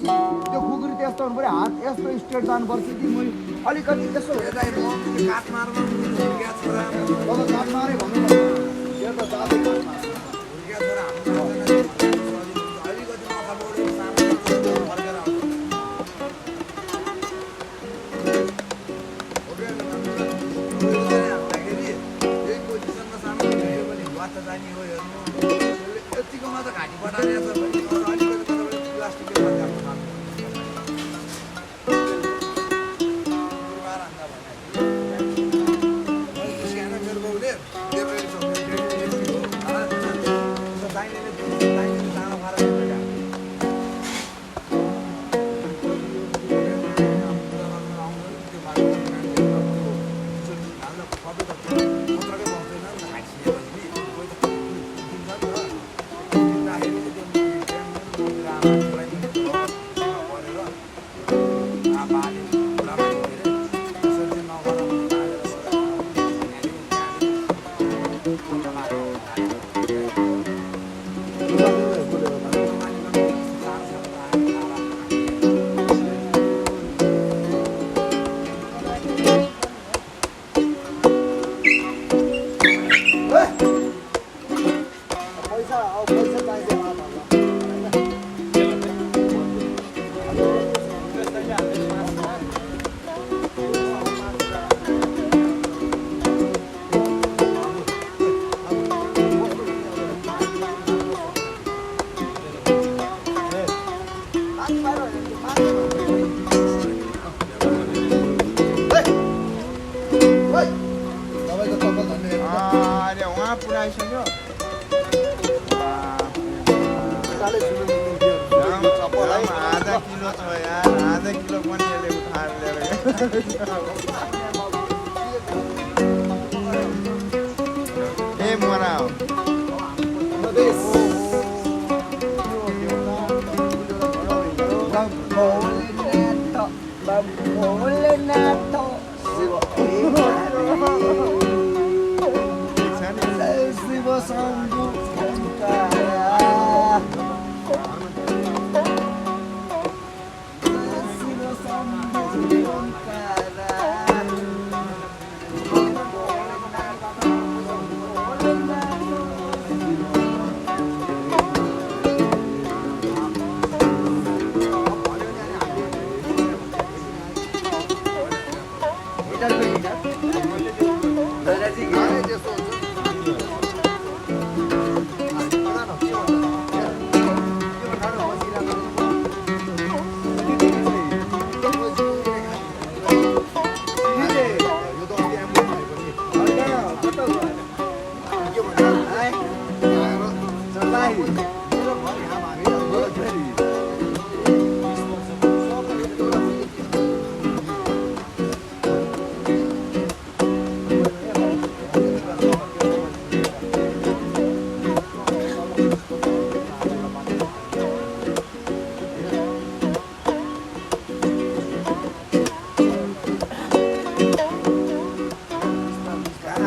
त्यो खुकुरी त्यस्तो हुनु पऱ्यो हात यस्तो स्ट्रेट जानुपर्छ कि मैले अलिकति यसो काठ मार्न हुर्किया छोरा तब काट मारे भन्नु यो त जाँदै काट मारे हुर्किया छोरा हाम्रो अलिकति माथा बढ्यो सानो फर्केर आउँछ यही पोजिसनमा सानो यो पनि वाचा जाने हो हेर्नु यतिकोमा त घाँटी पठाएर अलिकति प्लास्टिकले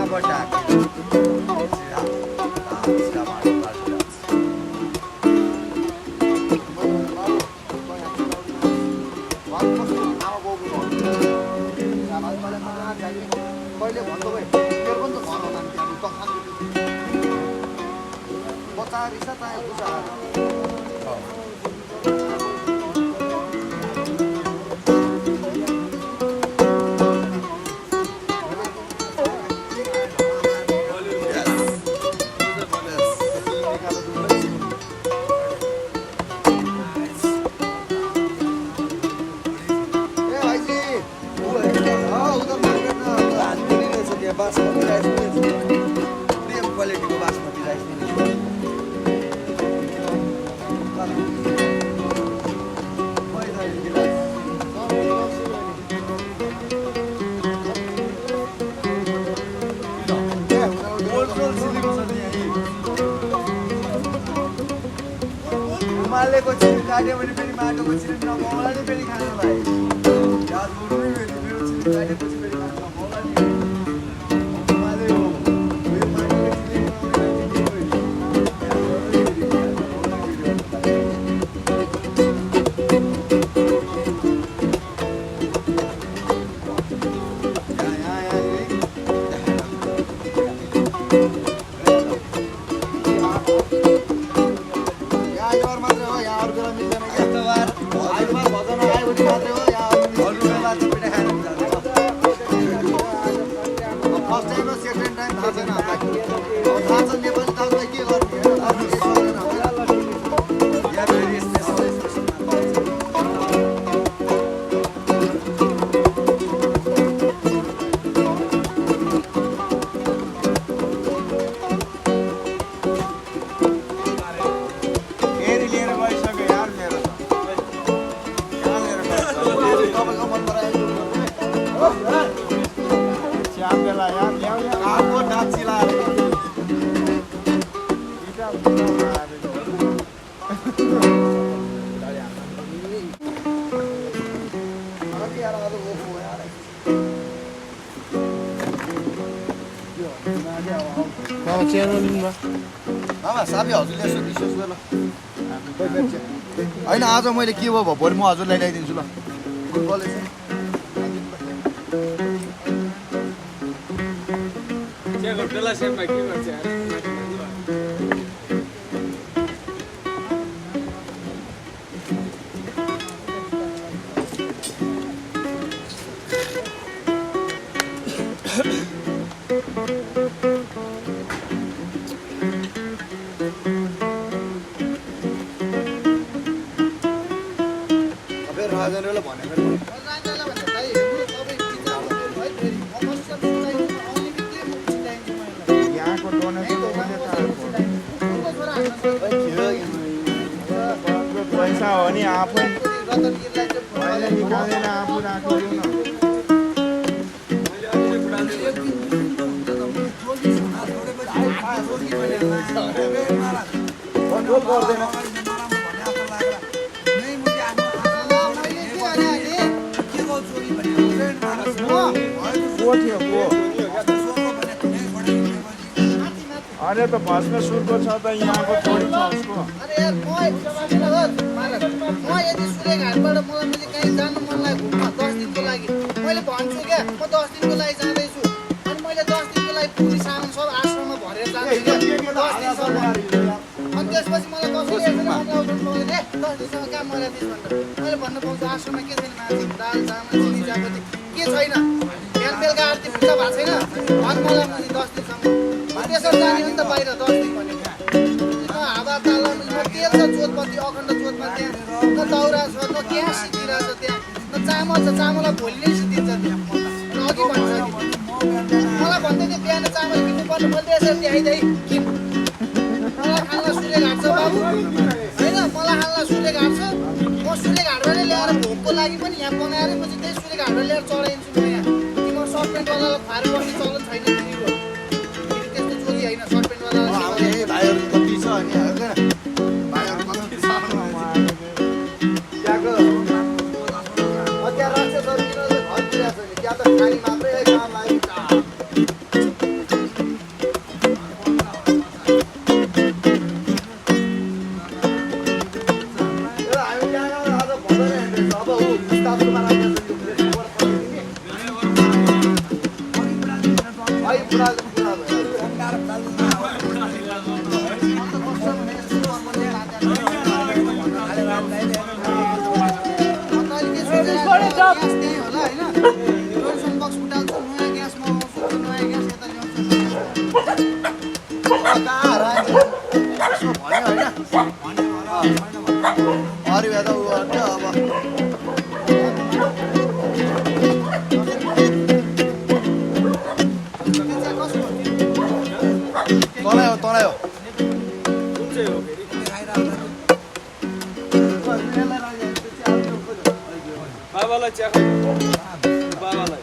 फर्काएको हिमालयको चिनी काट्यो भने फेरि माटोको चिनी नपाउला नि फेरि खानलाई याद गर्नु नि मेरो चिनी काटेपछि फेरि खान नपाउला नि हिमालय हो यो माटोको चिनी बनाउने अलिकति मात्रै हो यहाँ अरू बेला त पिठा खाएर जाँदैन फर्स्ट टाइम र सेकेन्ड टाइम थाहा छैन हामीलाई थाहा छ नेपाली दाजुलाई के गर्नु अरू केही सक्दैन यहाँ भेरी स्पेसल साबी हजुरले यसो दिनुहोस् ल होइन आज मैले के भयो भोलि म हजुरलाई ल्याइदिन्छु ल फुटबल राजेन्द्रले भनेको यहाँको पैसा हो नि आफै अहिले निकालेर आफू राखिदिउँ न कन्ट्रोल गर्दैन अरे त भस्म सुरको छ त यहाँको थोरै छ उसको अरे यार म यदि सुरेघाटबाट मैले कहीँ जानु मन लाग्यो घुम्न 10 दिनको लागि मैले भन्छु क्या म 10 दिनको लागि जाँदैछु अनि मैले 10 दिनको लागि पुरी सामान सब आश्रममा भरेर जान्छु क्या 10 दिनसम्म अनि त्यसपछि मलाई कसैले एकजना अमलाउनु मलाई 10 दिनसम्म काम मर्यादिस् भनेर मैले भन्न पाउँछु आश्रममा के छैन मान्छे दाल चामल चिनी चियापत्ती के छैन बिहान बेलुका आरती पुग्छ भएको छैन भन् मलाई मैले 10 दिनसम्म त्यसरी जाने हो नि त बाहिर 10 दिन भनेको हावा ताला तेल छ चोटपत्ती अखण्ड चोटमा त्यहाँ न दाउरा छ न ग्यास सिद्धिरहेको छ त्यहाँ न चामल छ चामललाई भोलि नै सिद्धिन्छ त्यहाँ अघि भन्छ मलाई भन्दै थियो बिहान चामल किन्नुपर्ने मैले यसरी देखाइदिएँ किन मलाई खाल्न सुरेघाट छ बाबु होइन मलाई खाल्न सुरेघाट छ म सुरेघाटबाट ल्याएर भोकको लागि पनि यहाँ बनाएर पछि त्यही सुरेघाटबाट ल्याएर चढाइदिन्छु म यहाँ तिम्रो सर्ट पेन्टवालालाई खुवाएर बस्ने चलन छैन तिमीको त्यस्तो चोली होइन सर्ट पेन्टवालालाई भाइहरू कति छ अनि भाइहरू कति छ त्यहाँको त्यहाँ राक्षसहरू किन भनिदिरहेको छ नि त्यहाँ त खानी मात्रै काम लाग्यो बाबालाई चिया बाबालाई